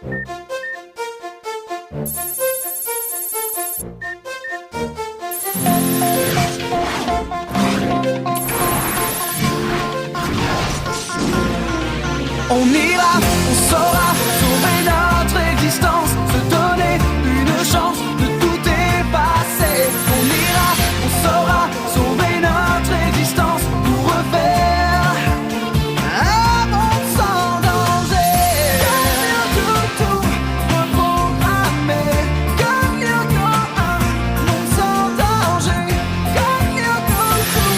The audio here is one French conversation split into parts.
On ira, on saura sauver notre existence, se donner une chance de tout effacer. On ira, on saura sauver notre existence pour refaire un monde sans danger. Tout reprogrammer, comme un monde sans danger. Comme tout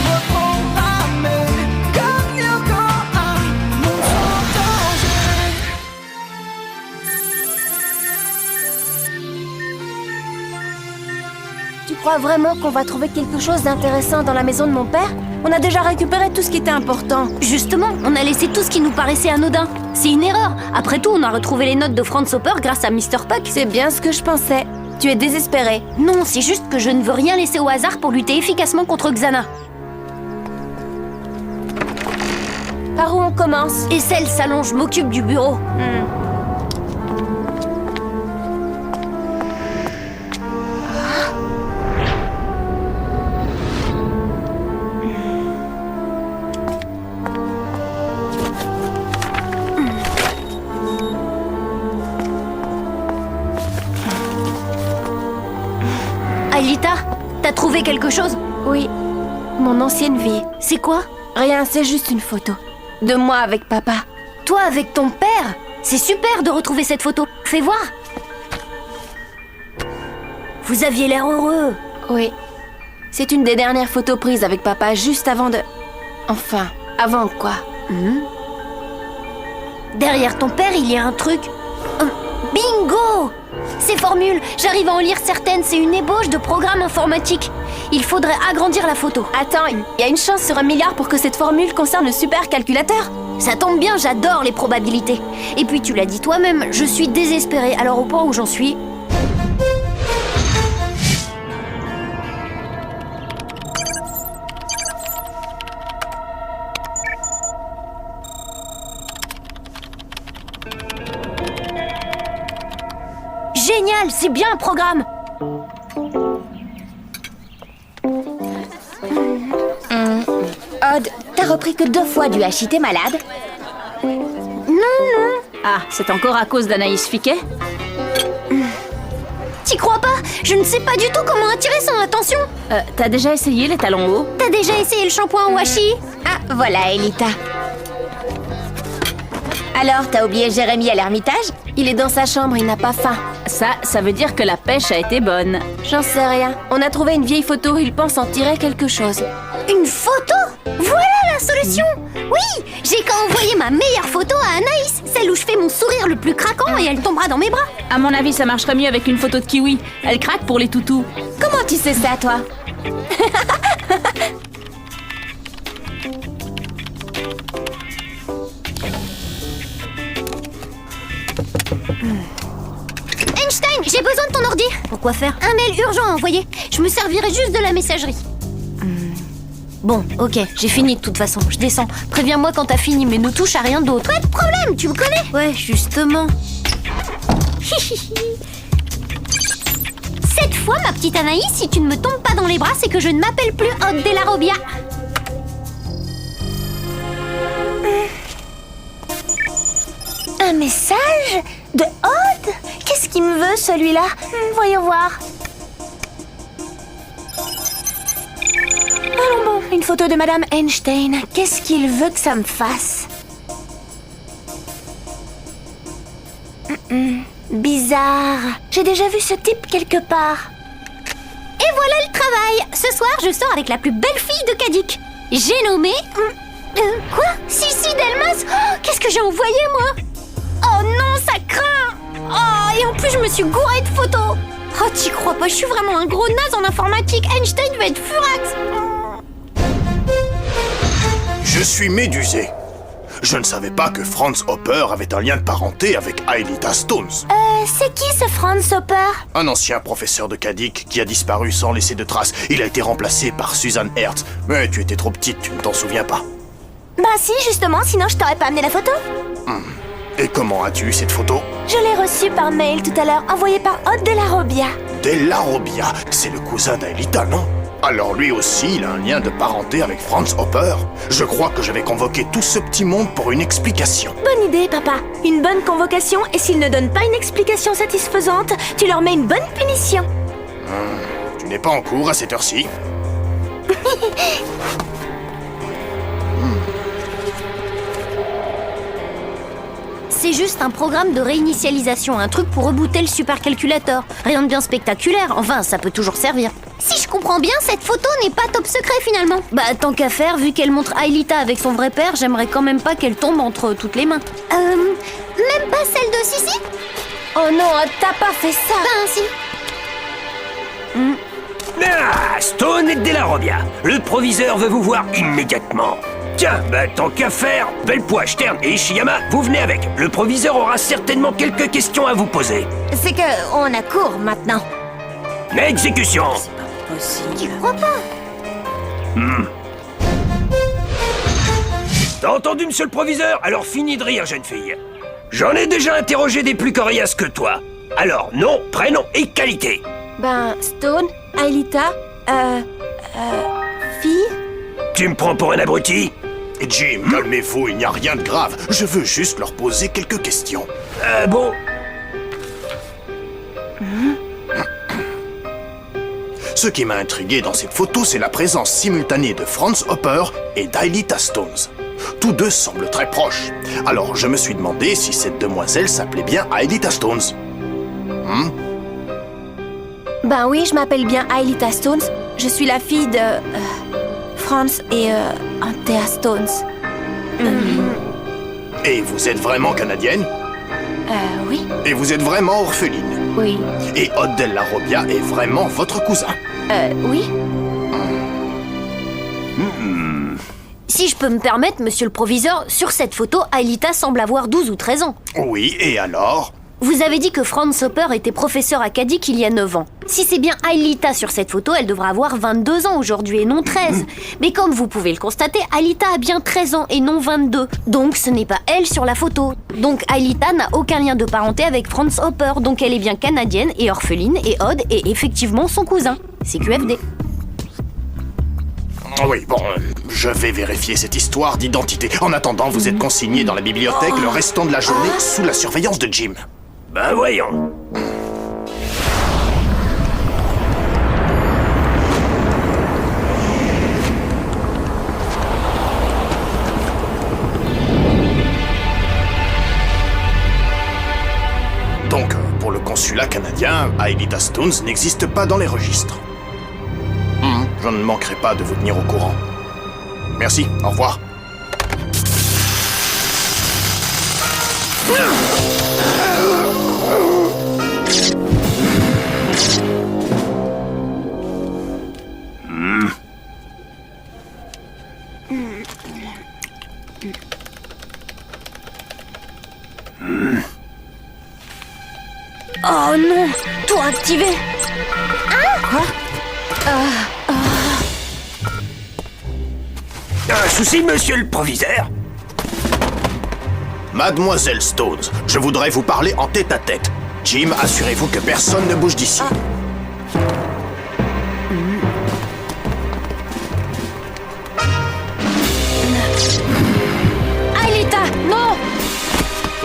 reprogrammer, comme un monde sans danger. Tu crois vraiment qu'on va trouver quelque chose d'intéressant dans la maison de mon père? On a déjà récupéré tout ce qui était important. Justement, on a laissé tout ce qui nous paraissait anodin. C'est une erreur. Après tout, on a retrouvé les notes de Franz Hopper grâce à Mr. Puck. C'est bien ce que je pensais. Tu es désespéré. Non, c'est juste que je ne veux rien laisser au hasard pour lutter efficacement contre Xana. Par où on commence? Essel s'allonge, je m'occupe du bureau. Aelita, t'as trouvé quelque chose? Oui, mon ancienne vie. C'est quoi? Rien, c'est juste une photo. De moi avec papa. Toi avec ton père? C'est super de retrouver cette photo. Fais voir. Vous aviez l'air heureux. Oui. C'est une des dernières photos prises avec papa juste avant de... Enfin, avant quoi? Derrière ton père, il y a un truc. Bingo! Ces formules, j'arrive à en lire certaines, c'est une ébauche de programme informatique. Il faudrait agrandir la photo. Attends, il y a une chance sur 1 milliard pour que cette formule concerne le supercalculateur? Ça tombe bien, j'adore les probabilités. Et puis tu l'as dit toi-même, je suis désespérée, alors au point où j'en suis... Génial, c'est bien un programme. Odd, t'as repris que 2 fois du hachis, t'es malade? Non. Ah, c'est encore à cause d'Anaïs Fiquet? T'y crois pas? Je ne sais pas du tout comment attirer son attention. T'as déjà essayé les talons hauts? T'as déjà essayé le shampoing washi? Ah, voilà, Elita. Alors, t'as oublié Jérémy à l'Ermitage? Il est dans sa chambre, il n'a pas faim. Ça veut dire que la pêche a été bonne. J'en sais rien. On a trouvé une vieille photo, il pense en tirer quelque chose. Une photo? Voilà la solution! Oui! J'ai qu'à envoyer ma meilleure photo à Anaïs, celle où je fais mon sourire le plus craquant et elle tombera dans mes bras. À mon avis, ça marcherait mieux avec une photo de Kiwi. Elle craque pour les toutous. Comment tu sais ça, toi? Einstein, j'ai besoin de ton ordi. Pourquoi faire? Un mail urgent à envoyer. Je me servirai juste de la messagerie. Bon, ok, j'ai fini de toute façon, je descends. Préviens-moi quand t'as fini, mais ne touche à rien d'autre. Pas de problème, tu me connais. Ouais, justement. Cette fois, ma petite Anaïs, si tu ne me tombes pas dans les bras, c'est que je ne m'appelle plus Odd de la Robia. Un message de Odd? Qu'est-ce qu'il me veut, celui-là? Voyons voir. Allons bon, une photo de Madame Einstein. Qu'est-ce qu'il veut que ça me fasse? Bizarre. J'ai déjà vu ce type quelque part. Et voilà le travail. Ce soir, je sors avec la plus belle fille de Kadik. J'ai nommé... quoi? Sissi Delmas. Oh, qu'est-ce que j'ai envoyé, moi? Oh non, ça craint. Oh, et en plus, je me suis gourée de photos. Oh, t'y crois pas, je suis vraiment un gros naze en informatique. Einstein va être furax. Je suis médusé. Je ne savais pas que Franz Hopper avait un lien de parenté avec Aelita Stones. C'est qui ce Franz Hopper? Un ancien professeur de Kadik qui a disparu sans laisser de traces. Il a été remplacé par Susan Hertz. Mais tu étais trop petite, tu ne t'en souviens pas. Bah si, justement, sinon je t'aurais pas amené la photo. Et comment as-tu eu cette photo? Je l'ai reçue par mail tout à l'heure, envoyée par Odd de la Robia. Della Robbia, c'est le cousin d'Aelita, non? Alors lui aussi, il a un lien de parenté avec Franz Hopper. Je crois que je vais convoquer tout ce petit monde pour une explication. Bonne idée, papa. Une bonne convocation, et s'ils ne donnent pas une explication satisfaisante, tu leur mets une bonne punition. Tu n'es pas en cours à cette heure-ci? C'est juste un programme de réinitialisation, un truc pour rebooter le supercalculateur. Rien de bien spectaculaire, enfin, ça peut toujours servir. Si je comprends bien, cette photo n'est pas top secret finalement. Bah, tant qu'à faire, vu qu'elle montre Aelita avec son vrai père, j'aimerais quand même pas qu'elle tombe entre toutes les mains. Même pas celle de Sissi? Oh non, t'as pas fait ça. Ben, si. Ah, Stone et Della Robbia. Le proviseur veut vous voir immédiatement. Tiens, bah tant qu'à faire, Belpois, Stern et Ishiyama, vous venez avec. Le proviseur aura certainement quelques questions à vous poser. C'est que on a cours maintenant. Exécution. Tu crois pas? T'as entendu, monsieur le proviseur? Alors fini de rire, jeune fille. J'en ai déjà interrogé des plus coriaces que toi. Alors, nom, prénom et qualité. Ben, Stone, Aelita, fille. Tu me prends pour un abruti? Jim, calmez-vous, il n'y a rien de grave. Je veux juste leur poser quelques questions. Bon. Ce qui m'a intrigué dans cette photo, c'est la présence simultanée de Franz Hopper et d'Aelita Stones. Tous deux semblent très proches. Alors je me suis demandé si cette demoiselle s'appelait bien Aelita Stones. Ben oui, je m'appelle bien Aelita Stones. Je suis la fille de Franz et Anthea Stones. Et vous êtes vraiment canadienne? Oui. Et vous êtes vraiment orpheline? Oui. Et Odd de la Robbia est vraiment votre cousin? Oui. Si je peux me permettre, monsieur le proviseur, sur cette photo, Aelita semble avoir 12 ou 13 ans. Oui, et alors? Vous avez dit que Franz Hopper était professeur à Kadik il y a 9 ans. Si c'est bien Aelita sur cette photo, elle devra avoir 22 ans aujourd'hui et non 13. Mais comme vous pouvez le constater, Aelita a bien 13 ans et non 22. Donc ce n'est pas elle sur la photo. Donc Aelita n'a aucun lien de parenté avec Franz Hopper. Donc elle est bien canadienne et orpheline et Odd est effectivement son cousin. C'est QFD. Oui, bon, je vais vérifier cette histoire d'identité. En attendant, vous êtes consigné dans la bibliothèque le restant de la journée sous la surveillance de Jim. Ben voyons. Donc, pour le consulat canadien, Aelita Stones n'existe pas dans les registres. Je ne manquerai pas de vous tenir au courant. Merci, au revoir. Oh non, tout activé. Un souci, monsieur le proviseur? Mademoiselle Stones, je voudrais vous parler en tête-à-tête. Jim, assurez-vous que personne ne bouge d'ici. Aelita, non!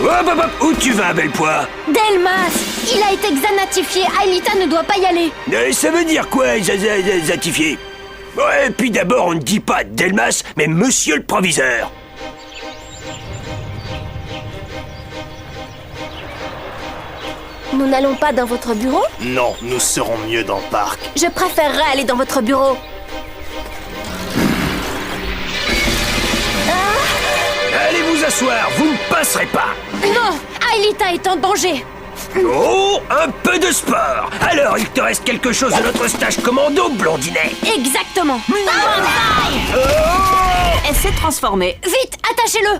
Hop, hop, hop, où tu vas, Belpois? Delmas, il a été xanatifié. Aelita ne doit pas y aller. Ça veut dire quoi, zatifié? Ouais, puis d'abord, on ne dit pas Delmas, mais monsieur le proviseur. Nous n'allons pas dans votre bureau? Non, nous serons mieux dans le parc. Je préférerais aller dans votre bureau. Allez vous asseoir, vous ne passerez pas. Non, Aelita est en danger. Oh, un peu de sport. Alors, il te reste quelque chose de notre stage commando, blondinet? Exactement. Elle s'est transformée. Vite, attachez-le.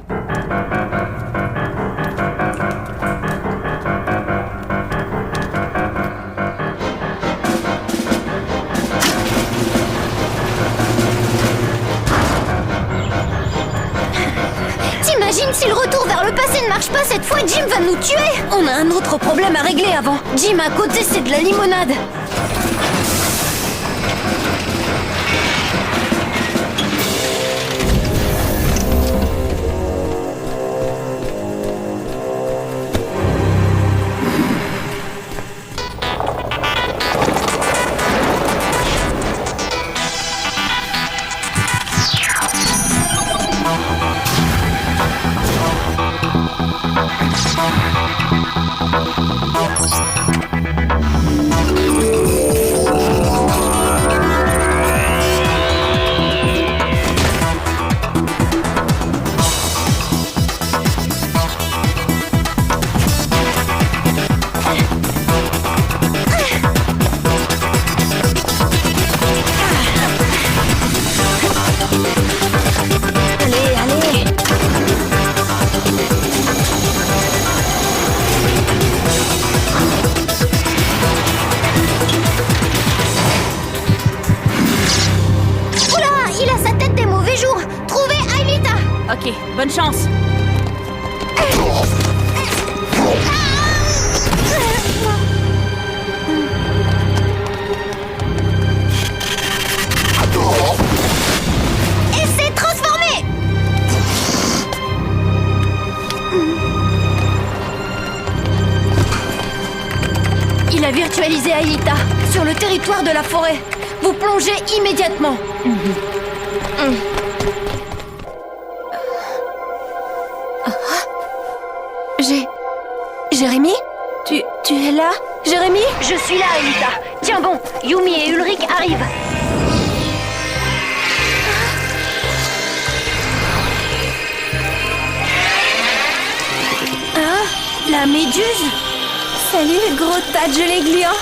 T'imagines si le retour vers le passé ne marche bouge pas cette fois, Jim va nous tuer. On a un autre problème à régler avant. Jim, à côté, c'est de la limonade. Allez, allez. Oula, il a sa tête des mauvais jours. Trouvez Aelita. Ok, bonne chance. Et c'est transformé. Il a virtualisé Aelita sur le territoire de la forêt. Vous plongez immédiatement. Jérémy? Tu es là, Jérémy? Je suis là, Aelita. Tiens bon, Yumi et Ulrich arrivent. Hein? La méduse? Salut, gros tas de gelée gluante.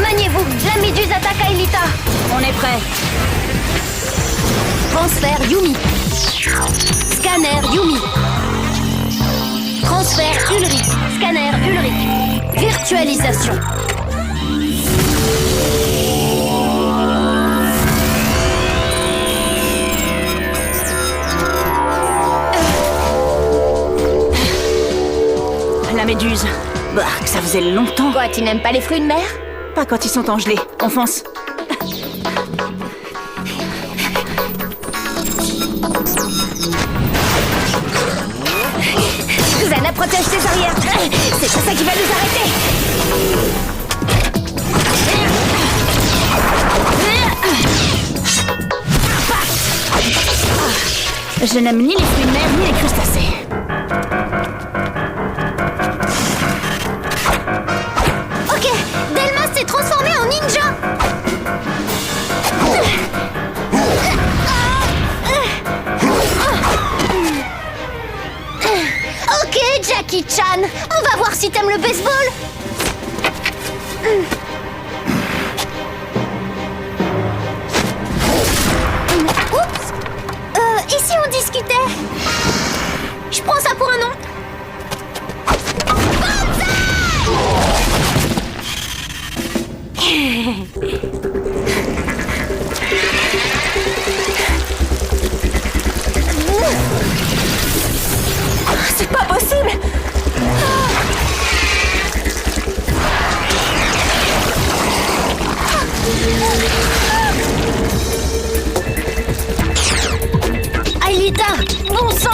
Maniez-vous, la méduse attaque Aelita. On est prêt. Transfert Yumi. Scanner Yumi. Transfert Ulrich. Scanner Ulrich. Virtualisation. La méduse. Bah, que ça faisait longtemps. Quoi, tu n'aimes pas les fruits de mer? Pas quand ils sont engelés. On fonce. Susanna, protège tes arrières. C'est pas ça qui va nous arrêter. Je n'aime ni les fruits de mer ni les crustacés. Ok, Delmas s'est transformé en ninja. Ok, Jackie Chan, on va voir si t'aimes le baseball. Oups. Et si on discutait? Je prends ça pour un nom. C'est pas possible. Aelita, bon sang!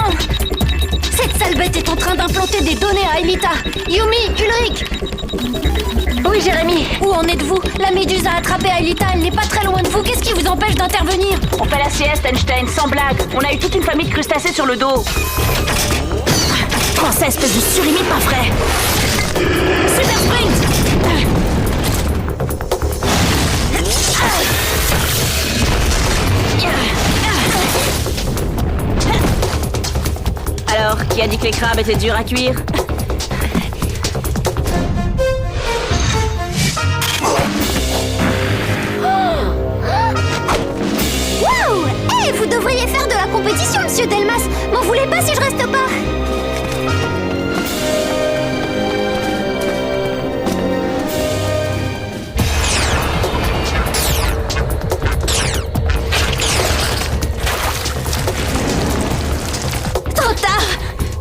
Cette sale bête est en train d'implanter des données à Aelita. Yumi, Ulrich! Oui, Jérémy. Où en êtes-vous? La méduse a attrapé Aelita, elle n'est pas très loin de vous. Qu'est-ce qui vous empêche d'intervenir? On fait la sieste, Einstein, sans blague. On a eu toute une famille de crustacés sur le dos. Prends ça, espèce de surimi pas frais. Super sprint! Alors, qui a dit que les crabes étaient durs à cuire? Waouh! Eh, vous devriez faire de la compétition, monsieur Delmas. M'en voulez pas si je reste pas?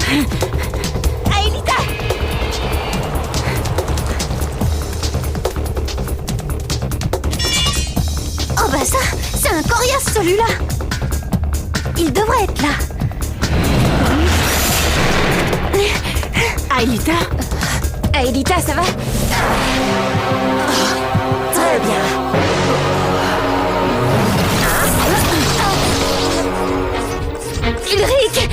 Aelita! Oh bah ça, c'est un coriace celui-là. Il devrait être là. Aelita? Aelita, ça va? Très bien. Ulrich!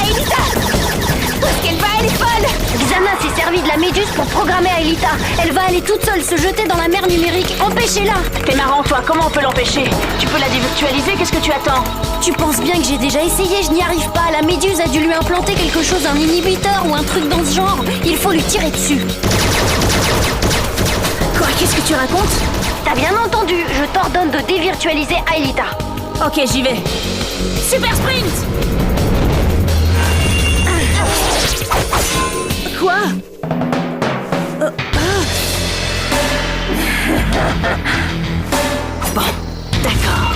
Aelita! Où est-ce qu'elle va? Elle est folle! Xana s'est servi de la méduse pour programmer Aelita. Elle va aller toute seule se jeter dans la mer numérique. Empêchez-la! T'es marrant, toi. Comment on peut l'empêcher? Tu peux la dévirtualiser? Qu'est-ce que tu attends? Tu penses bien que j'ai déjà essayé, je n'y arrive pas. La méduse a dû lui implanter quelque chose, un inhibiteur ou un truc dans ce genre. Il faut lui tirer dessus. Quoi? Qu'est-ce que tu racontes? T'as bien entendu, je t'ordonne de dévirtualiser Aelita. Ok, j'y vais. Super sprint! Quoi? Bon, d'accord.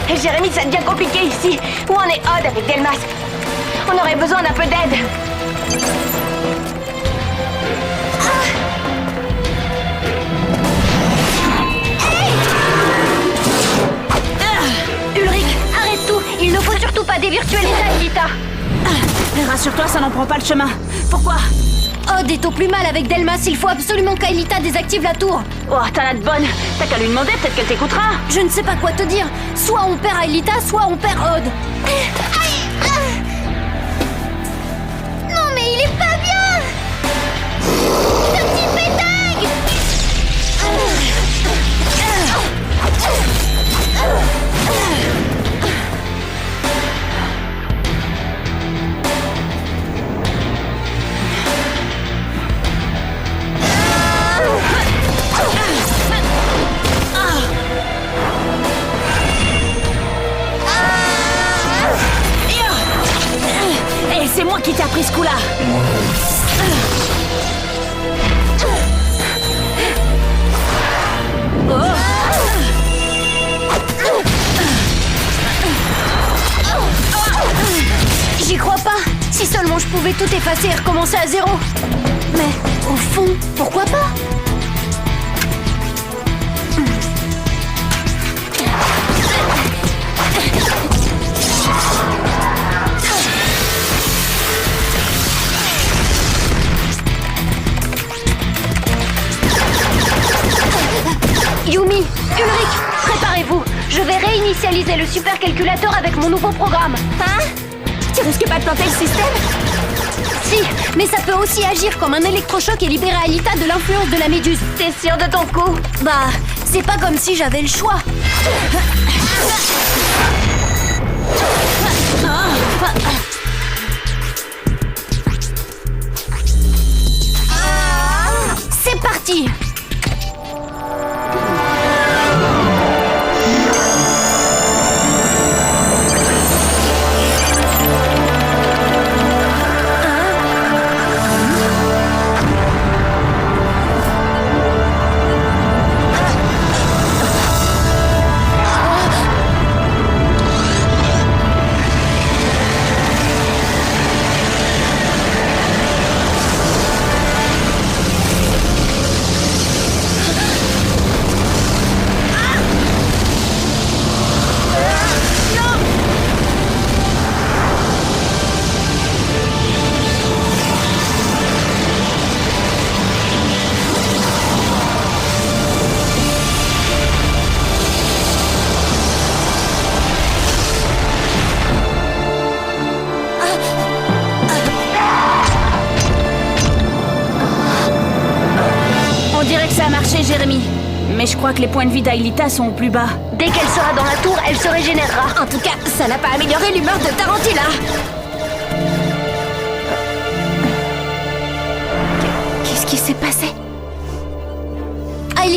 Et Jérémy, ça devient compliqué ici. Où en est Odd avec Delmas? On aurait besoin d'un peu d'aide. Ulrich, arrête tout. Il ne faut surtout pas dévirtualiser Aelita. Rassure-toi, ça n'en prend pas le chemin. Pourquoi? Odd est au plus mal avec Delmas. Il faut absolument qu'Aelita désactive la tour. Oh, t'as la de bonne. T'as qu'à lui demander, peut-être qu'elle t'écoutera. Je ne sais pas quoi te dire. Soit on perd Aelita, soit on perd Odd. Non mais il est pas bien. Ce petit pétag. Et c'est moi qui t'ai appris ce coup-là. J'y crois pas. Si seulement je pouvais tout effacer et recommencer à zéro. Mais au fond, pourquoi pas? Yumi, Ulrich, préparez-vous. Je vais réinitialiser le supercalculateur avec mon nouveau programme. Hein? Tu risques pas de planter le système? Si, mais ça peut aussi agir comme un électrochoc et libérer Aelita de l'influence de la méduse. T'es sûr de ton coup? Bah, c'est pas comme si j'avais le choix. C'est parti! On dirait que ça a marché, Jérémy. Mais je crois que les points de vie d'Aelita sont au plus bas. Dès qu'elle sera dans la tour, elle se régénérera. En tout cas, ça n'a pas amélioré l'humeur de Tarantula.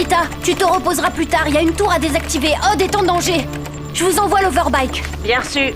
Aelita, tu te reposeras plus tard. Il y a une tour à désactiver. Odd est en danger. Je vous envoie l'overbike. Bien reçu.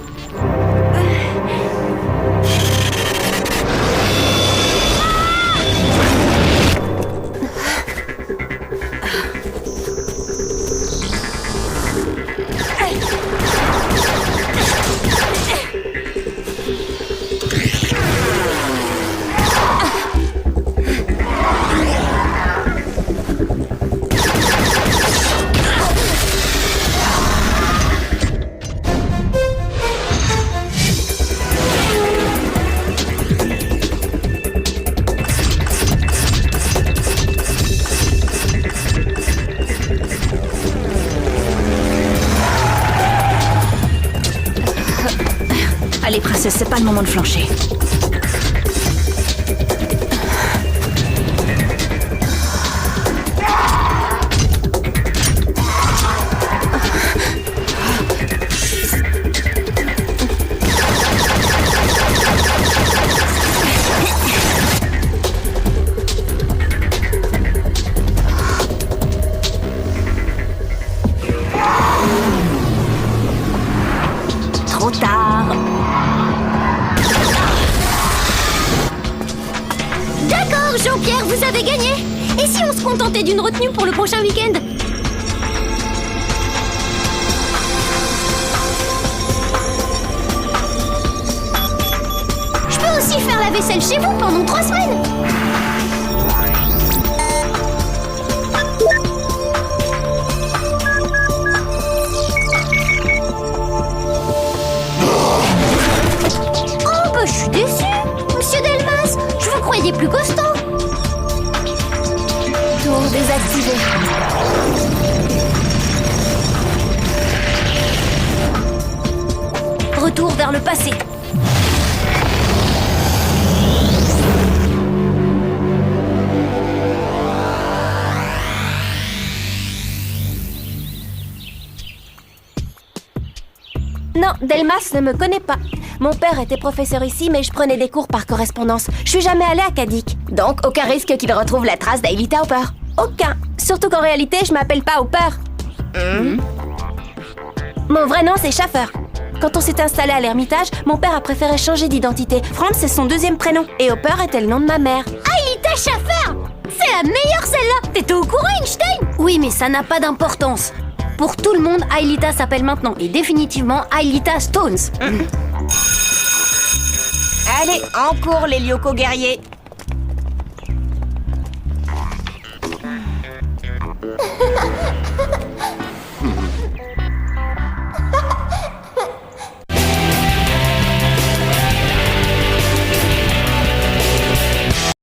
Allez, princesse, c'est pas le moment de flancher. Trop tard. D'accord, Jean-Pierre, vous avez gagné. Et si on se contentait d'une retenue pour le prochain week-end? Je peux aussi faire la vaisselle chez vous pendant 3 semaines. Oh, bah je suis déçue. Monsieur Delmas, je vous croyais plus costaud. Tour désactivée. Retour vers le passé. Non, Delmas ne me connaît pas. Mon père était professeur ici, mais je prenais des cours par correspondance. Je suis jamais allée à Cadic. Donc, aucun risque qu'il retrouve la trace d'Aelita Hopper. Aucun. Surtout qu'en réalité, je m'appelle pas Hopper. Mon vrai nom, c'est Schaffer. Quand on s'est installé à l'Ermitage, mon père a préféré changer d'identité. Franz, c'est son deuxième prénom. Et Hopper était le nom de ma mère. Aelita Schaffer! C'est la meilleure celle-là! T'étais au courant, Einstein? Oui, mais ça n'a pas d'importance. Pour tout le monde, Aelita s'appelle maintenant et définitivement Aelita Stones. Allez, en cours les Lyoko guerriers.